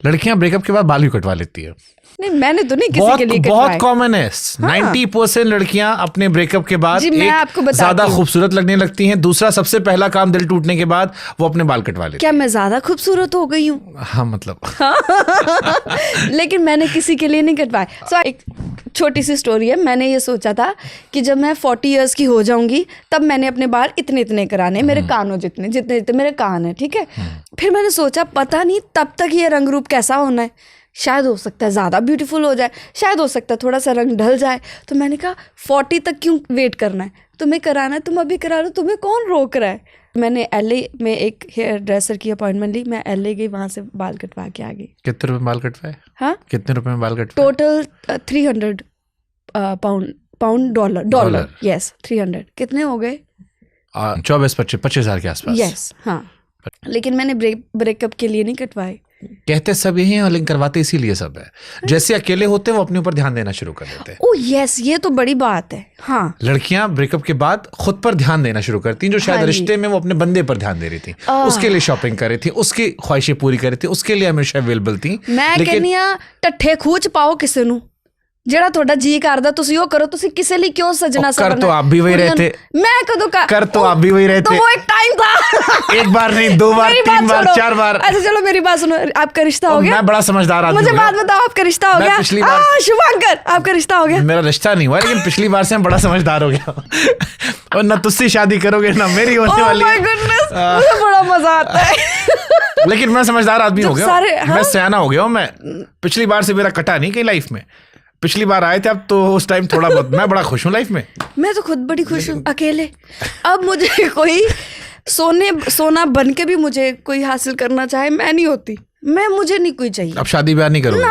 लड़कियां ब्रेकअप के बाद बाल भी कटवा लेती है। नहीं, मैंने तो नहीं किसी के लिए कटवाए। बहुत कॉमन है। 90% लड़कियां अपने ब्रेकअप के बाद ज्यादा खूबसूरत लगने लगती हैं। दूसरा, सबसे पहला काम दिल टूटने के बाद वो अपने बाल कटवा लेती क्या मैं ज्यादा खूबसूरत हो गई हूँ? हाँ मतलब लेकिन मैंने किसी के लिए नहीं कटवाए। सो एक छोटी सी स्टोरी है। मैंने ये सोचा था कि जब मैं 40 इयर्स की हो जाऊंगी तब मैंने अपने बाल इतने इतने कराने, मेरे कानों जितने जितने जितने मेरे कान है, ठीक है। फिर मैंने सोचा पता नहीं तब तक ये रंग रूप कैसा होना है, शायद हो सकता है ज़्यादा ब्यूटीफुल हो जाए, शायद हो सकता है थोड़ा सा रंग ढल जाए। तो मैंने कहा 40 तक क्यों वेट करना है, तुम्हें कराना है तुम अभी करा लो, तुम्हें कौन रोक रहा है। मैंने LA में एक हेयर ड्रेसर की अपॉइंटमेंट ली, मैं LA गई, वहाँ से बाल कटवा के आ गई। कितने रुपए में बाल कटवाए? हाँ, कितने रुपए में बाल कटवाए? टोटल 300 पाउंड डॉलर यस 300 कितने हो गए? 24-25 हज़ार के आसपास। यस हाँ, लेकिन मैंने ब्रेकअप के लिए नहीं कटवाए। कहते सब यही हैं, लेकिन करवाते इसीलिए सब है। जैसे अकेले होते हैं वो अपने ऊपर ध्यान देना शुरू कर देते हैं। ओह यस, ये तो बड़ी बात है। हाँ, लड़कियां ब्रेकअप के बाद खुद पर ध्यान देना शुरू करती हैं, जो शायद रिश्ते में वो अपने बंदे पर ध्यान दे रही थी, उसके लिए शॉपिंग कर रही थी, उसकी ख्वाहिशें पूरी कर रही थी, उसके लिए हमेशा अवेलेबल थी। मैं कहनी आ टट्ठे खूच पाओ किसी नू, ਜਿਹੜਾ ਤੁਹਾਡਾ ਜੀ ਕਰਦਾ ਤੁਸੀਂ ਉਹ ਕਰੋ, ਤੁਸੀਂ ਕਿਸੇ ਲਈ क्यों सजना कर तो आप भी वही रहते। मैं कदों का कर तो आप भी वही रहते। तो वो एक टाइम था। एक बार नहीं, 2 बार, 3 बार, 4 बार। अच्छा चलो मेरी बात सुनो, आपका रिश्ता हो गया? मैं बड़ा समझदार आदमी हूं। मुझे बात बताओ, आपका रिश्ता हो गया? पिछली बार शुभांकर आपका रिश्ता हो गया? मेरा रिश्ता नहीं हुआ, लेकिन पिछली बार से मैं बड़ा समझदार हो गया। और ना तुझसे शादी करोगे ना मेरी होने वाली है। मुझे बड़ा मजा आता है। लेकिन मैं समझदार आदमी हो गया, मैं सयाना हो गया हूँ। मैं पिछली बार से मेरा कटा नहीं कहीं लाइफ में। पिछली बार आए थे अब तो उस टाइम थोड़ा बहुत मैं बड़ा खुश हूँ लाइफ में। मैं तो खुद बड़ी खुश हूँ अकेले। अब मुझे कोई सोना बन के भी मुझे कोई हासिल करना चाहे, मैं नहीं होती। मुझे नहीं कोई चाहिए। अब शादी ब्याह नहीं करोगे?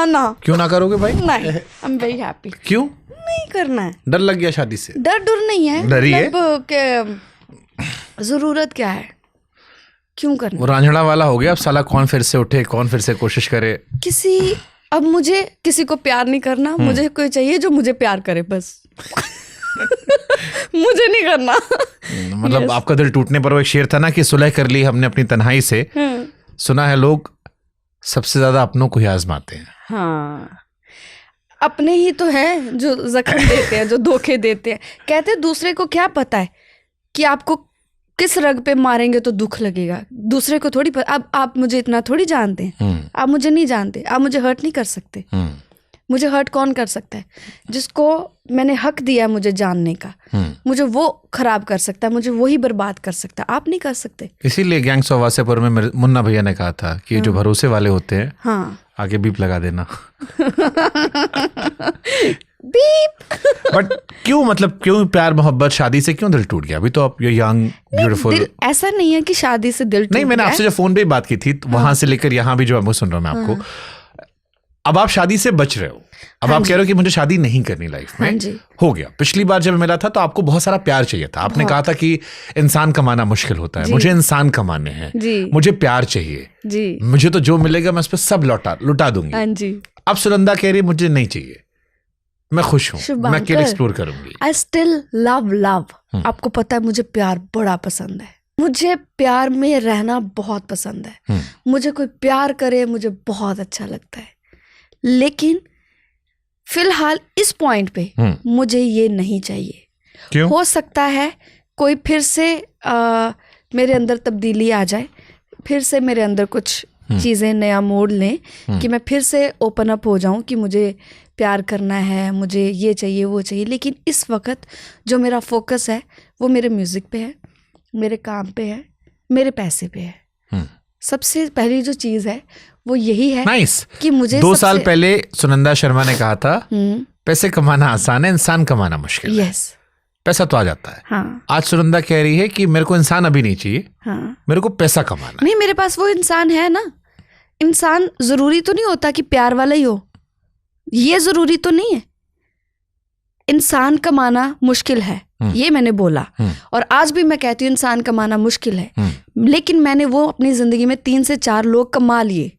ना। क्यों ना करोगे भाई? नहीं, आई एम वेरी हैप्पी। क्यों नहीं करना है? डर लग गया शादी से? डर नहीं है, डर ही है। जरूरत क्या है, क्यों करना? वो रांझड़ा वाला हो गया अब, साला कौन फिर से उठे, कौन फिर से कोशिश करे। अब मुझे किसी को प्यार नहीं करना, मुझे कोई चाहिए जो मुझे प्यार करे बस। मुझे नहीं करना। मतलब आपका दिल टूटने पर वो एक शेर था ना कि सुलह कर ली हमने अपनी तन्हाई से। सुना है लोग सबसे ज्यादा अपनों को ही आजमाते हैं। हाँ, अपने ही तो हैं जो जख्म देते हैं, जो धोखे देते हैं। कहते हैं दूसरे को क्या पता है कि आपको किस रग पे मारेंगे तो दुख लगेगा, दूसरे को थोड़ी पता। अब आप मुझे इतना थोड़ी जानते हैं, आप मुझे नहीं जानते, आप मुझे हर्ट नहीं कर सकते। मुझे हर्ट कौन कर सकता है? जिसको मैंने हक दिया मुझे जानने का, मुझे वो खराब कर सकता है, मुझे वही बर्बाद कर सकता है, आप नहीं कर सकते। इसीलिए गैंग्स ऑफ वासेपुर में मुन्ना भैया ने कहा था कि जो भरोसे वाले होते हैं, हाँ, आगे बीप लगा देना। बीप। बट क्यों, मतलब क्यों प्यार मोहब्बत शादी से क्यों दिल टूट गया? अभी तो आप यंग ब्यूटीफुल। ऐसा नहीं है कि शादी से दिल टूट नहीं, मैंने आपसे जो फोन पे बात की थी वहां से लेकर यहाँ भी जो मैं सुन रहा हूँ मैं आपको, अब आप शादी से बच रहे हो। अब आप कह रहे हो कि मुझे शादी नहीं करनी लाइफ में। हो गया। पिछली बार जब मिला था तो आपको बहुत सारा प्यार चाहिए था। आपने कहा था कि इंसान कमाना मुश्किल होता है, मुझे इंसान कमाने हैं, मुझे प्यार चाहिए, मुझे तो जो मिलेगा मैं उस पर सब लुटा दूंगी। अब सुनंदा कह रही है मुझे नहीं चाहिए, मैं खुश हूँ, मैं अकेले एक्सप्लोर करूंगी। I still love. आपको पता है मुझे प्यार बड़ा पसंद है, मुझे प्यार में रहना बहुत पसंद है। मुझे कोई प्यार करे मुझे बहुत अच्छा लगता है, लेकिन फिलहाल इस पॉइंट पे मुझे ये नहीं चाहिए। क्यों? हो सकता है कोई फिर से मेरे अंदर तब्दीली आ जाए, फिर से मेरे अंदर कुछ चीज़ें नया मोड़ लें कि मैं फिर से ओपन अप हो जाऊं कि मुझे प्यार करना है, मुझे ये चाहिए वो चाहिए। लेकिन इस वक्त जो मेरा फोकस है वो मेरे म्यूज़िक पे है, मेरे काम पे है, मेरे पैसे पे है। सबसे पहली जो चीज़ है वो यही है कि मुझे 2 साल पहले सुनंदा शर्मा ने कहा था पैसे कमाना आसान है, इंसान कमाना मुश्किल है। पैसा तो आ जाता है। हाँ। आज सुनंदा कह रही है कि मेरे को इंसान अभी नहीं चाहिए, हाँ। मेरे को पैसा कमाना। नहीं, मेरे पास वो इंसान है ना। इंसान जरूरी तो नहीं होता कि प्यार वाला ही हो, ये जरूरी तो नहीं है। इंसान कमाना मुश्किल है, ये मैंने बोला, और आज भी मैं कहती हूँ इंसान कमाना मुश्किल है। लेकिन मैंने वो अपनी जिंदगी में 3 से 4 लोग कमा लिए